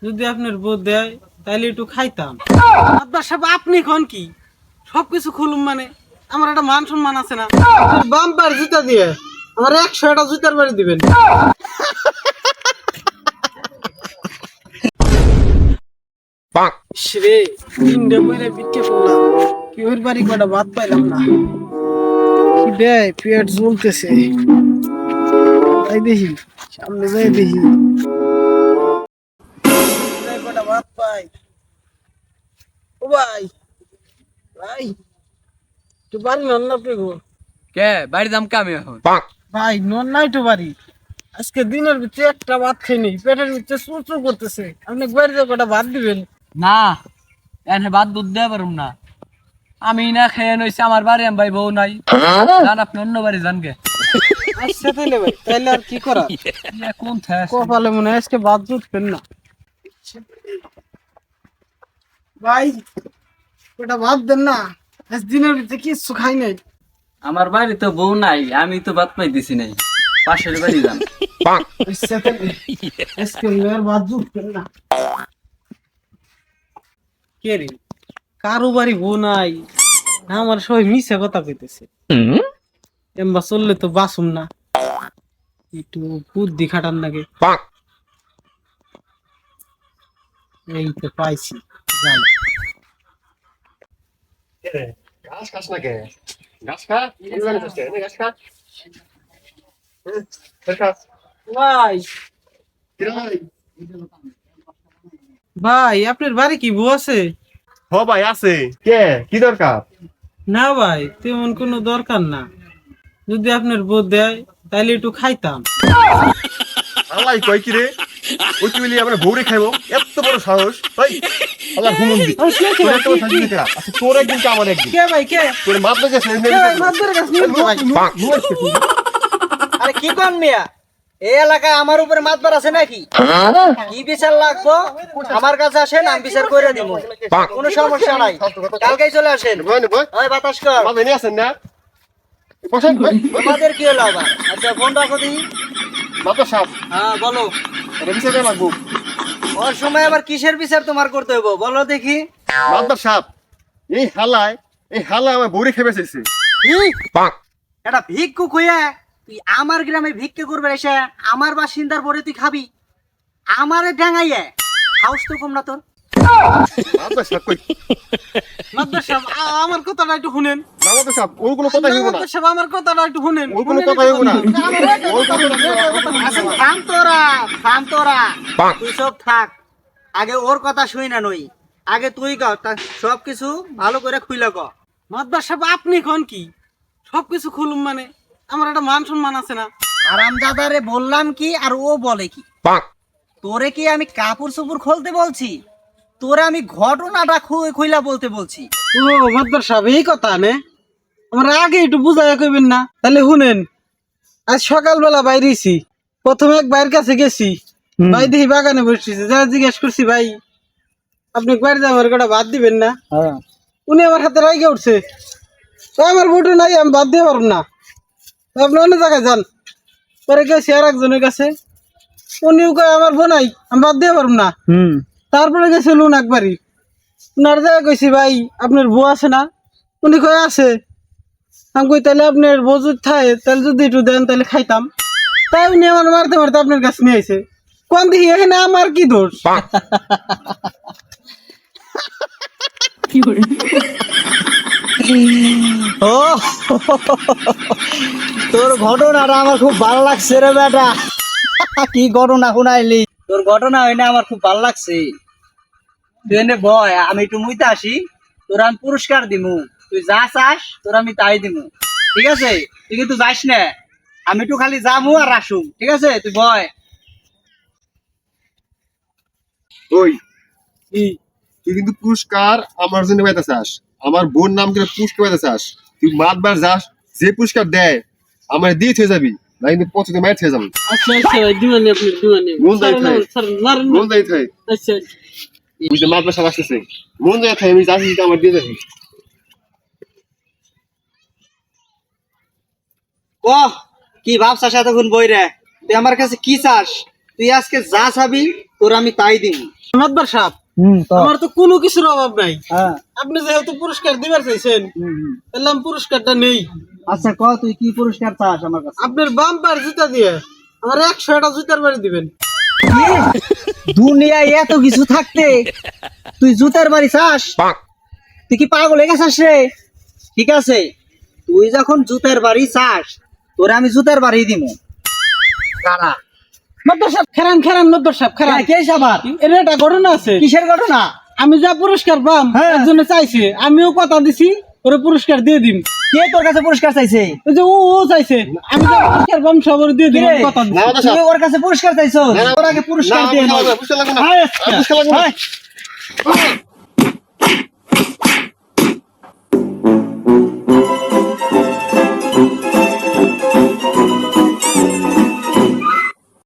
যদি আপনার বউ দেয় তাহলে একটু খাইতাম। আব্বা সাহেব আপনি কোন কি সবকিছু খুলুম মানে আমার একটা মান সম্মান আছে না? বাম্পার জুতা দিয়ে আমার 100টা জুতার বাড়ি দিবেন। শ্রে তিনটে বইরে বিক্রি করলাম, কেউর বাড়ি কটা ভাত পাইলাম না। কি দেয় পেট জ্বলতেছে, তাই দেখি সামনে যাই দেখি কটা ভাত পাই। ও ভাই, ভাই একটু বাড়ি নন না আপনি গো। কে বাড়ি দাম কামে এখন ভাই নন নাই তো বাড়ি, আজকে দিনের ভিতরে একটা ভাত খাইনি, পেটের ভিতরে চুরচুর করতেছে, আপনি বাড়িতে কটা ভাত দিবেন? না এনে বাদ দুধ দেওয়া পারুম না, আমি না খেয়ে নইছি আমার বাড়ি আমি ভাই বউ নাই, জান আপনি অন্য বাড়ি যান গে। আচ্ছা তাইলে ভাই, তাইলে আর কি করা, কোন থাস কপালে মনে হয় আজকে ভাত জুটবেন না। ভাই ওটা ভাত দেন না, আজ দিনের ভিতরে কিচ্ছু খাই নাই। আমার বাড়ি তো বউ নাই, আমি তো ভাত পাইতেছি নাই, পাশের বাড়ি যান। আচ্ছা তাইলে আজকে আর ভাত জুটবেন না। কে রে, কারো বাড়ি বউ নাই না, আমার সবাই মিছে কথা কইতেছে। এমবা চললে তো বাসুম না, একটু বুদ্ধি খাটান লাগে। এই তো পাইছি, যাই। ঘাস খাস না কে? ঘাস খা, আমি জানি তো নে ঘাস খা। খা। ভাই, কি রে ভাই? ভাই আপনার বাড়ি কি বউ আছে? হ ভাই আছে। কে? কি দরকার? না ভাই তেমন কোনো দরকার না, যদি আপনার বউ দেয় তাহলে একটু খাইতাম। আল্লাহ কয় কি রে? ওই তুই আমার বউরে খাইবো? এত বড় সাহস? ভাই আল্লাহ ঘুমুন্দি। ওই কে কে তোর ভাই, একটা কথা কি? জিজ্ঞেস করা। আচ্ছা তোর একদিন কি আমার একদিন? কে ভাই কে? তোর মাপ না গেছে কে ভাই মাদ্দার কাছে নিয়ে তো ভাই। আরে কি কোন মিয়া, এই এলাকায় আমার উপরে মাতবার আছে নাকি? কি বিচার লাগবো আমার কাছে আসেন, আমি বিচার করে দিব, কোনো সমস্যা নাই। কালকেই চলে আসেন। বয় না বয়। ওই বাতাস কর, মাপ এনে আছেন না? বসেন ভাই। তোমাদের কি হলো আবার? আচ্ছা ফোন রাখো দিই। মাপ সাপ। হ্যাঁ বলো, এটা বিচার করে লাগবো। ওর সময় আবার কিসের বিচার তোমার করতে হইব বলো দেখি। মাপদার সাপ। এই হালায় আমার বউরে খেয়ে বেঁচেছে। এটা ভিক্ষুক হইয়া তুই আমার গ্রামে ভিক্ষে করবে এসে আমার বাসিন্দার পরে তুই খাবি, আমারে ডাঙাইয়া হাউস তো কম না তোর। মাপদার সাপ কই? মাদ্দার সাহেব আমার কথাটা একটু শুনেন। মাপদার সাপ ওর কোনো কথা হইব না। মাদ্দার সাহেব আমার কথাটা একটু শুনেন। ওর কোনো কথা হইব না। আচ্ছা থাম তোরা, তুই সব থাক, আগে ওর কথা শুই না নই, আগে তুই ক সব কিছু ভালো করে খুইলে ক। মাদ্দার সাহেব আপনি কোন কি সবকিছু খুলুম মানে আমার একটা মান সম্মান আছে না? আরামদাদারে বললাম কি আর ও বলে কি? তোরে কি আমি কাপড় চোপড় খুলতে বলছি? তোরে আমি ঘটনাটা খুইলা বলতে বলছি। ও মাদ্দার সাহেব এই কথা নে, আমার আগে একটু বুঝাইয়া কইবেন না? তাহলে শুনেন, আজ সকালবেলা বাইরেছি, প্রথমে এক ভাইয়ের কাছে গেছি, ভাই দেখি বাগানে বসেছে, যা জিজ্ঞেস করছি ভাই আপনি বাড়িতে আমার কটা ভাত দিবেন না? উনি আমার হাতে রাইগে উঠছে, তো আমার বউটা নাই আমি বাদ দিয়ে পারব না, তো আপনি অন্য জায়গায় যান। পরে গেছি আর একজনের কাছে, উনিও কয় আমার বউ নাই আমি বাদ দিয়ে পারব না। তারপরে গেছে লোন একবারই, উনার জায়গায় কইছি ভাই আপনার বউ আছে না? উনি কয় আছে। আমি কই তাহলে আপনার বউ যদি থাকে তাহলে যদি একটু দেন তাহলে খাইতাম। তাই উনি আমার মারতে মারতে আপনার কাছে নিয়ে আইছে। কোন দেখি এখানে আমার কি দোষ? ও তোর ঘটনাটা আমার খুব ভালো লাগছে রে বেটা। কি ঘটনা শুনাইলি? তোর ঘটনা হইনা আমার খুব ভালো লাগছে। তুই এনে বয়, আমি একটু মুইতে আসি, তোর আমি পুরস্কার দিমু, তুই যা চাস তোর আমি তাই দিমু, ঠিক আছে? তুই কিন্তু যাস না, আমি একটু খালি যামু আর আসুম, ঠিক আছে? তুই বয়। ওই তুই কিন্তু পুরস্কার আমার জন্য পাইতে চাস, আমার বোন নাম করে পুরস্কার পাইতে চাস। তুই মাতবার যাস, যে পুরস্কার দেয় আমার দিয়ে থেকে যাবি, না কিন্তু পছন্দ মায়ের থেকে যাবি। আচ্ছা আচ্ছা ভাই দিবানি, আপনি দিবানি। মন যাই স্যার, থাকে। স্যার, মারেন না। মন যাই থাকে। আচ্ছা তুই যে মাতবার সাথে আসতেছে, মন যাই থাকে, আমি যাচ্ছি আমার দিয়ে যাবি। কহ কি ভাবছাস এতক্ষণ বই রে? তুই আমার কাছে কি চাস? তুই আজকে যা চাবি তোর আমি তাই দিই। মাতবার সাহেব আমার তো কোনো কিছুর অভাব নাই। আপনি যেহেতু পুরস্কার দিবার চাইছেন তাহলে আমি পুরস্কারটা নেই। আচ্ছা ক তুই কি পুরস্কার চাস আমার কাছে? আপনার বাম্পার জুতা দিয়ে আমার 100টা জুতার বাড়ি দিবেন। দুনিয়ায় এত কিছু থাকতে তুই জুতার বাড়ি চাস? তুই কি পাগল হয়ে গেছিস রে? ঠিক আছে, তুই যখন জুতার বাড়ি চাস তোরে আমি জুতার বাড়ি দিব। কারা? মাতবার সাহেব খেরান খেরান, মাতবার সাহেব খেরান। কে সাবার? এর একটা ঘটনা আছে। কিসের ঘটনা? আমি যা পুরস্কার পাম এর জন্য চাইছে, আমিও কথা দিছি ওরে পুরস্কার দিয়ে দিম। কে তোর কাছে পুরস্কার চাইছে? ওই যে ও চাইছে আমি যা পুরস্কার পাম সব ওরে দিয়ে দিম, আমি কথা দিছি। না মাদ্দার তুই সাহেব ওর কাছে পুরস্কার চাইছো? না, না। ওর আগে পুরস্কার না, দিয়ে আমার নাও। পুরস্কার লাগবে না। আয়, পুরস্কার লাগবে না। আয়।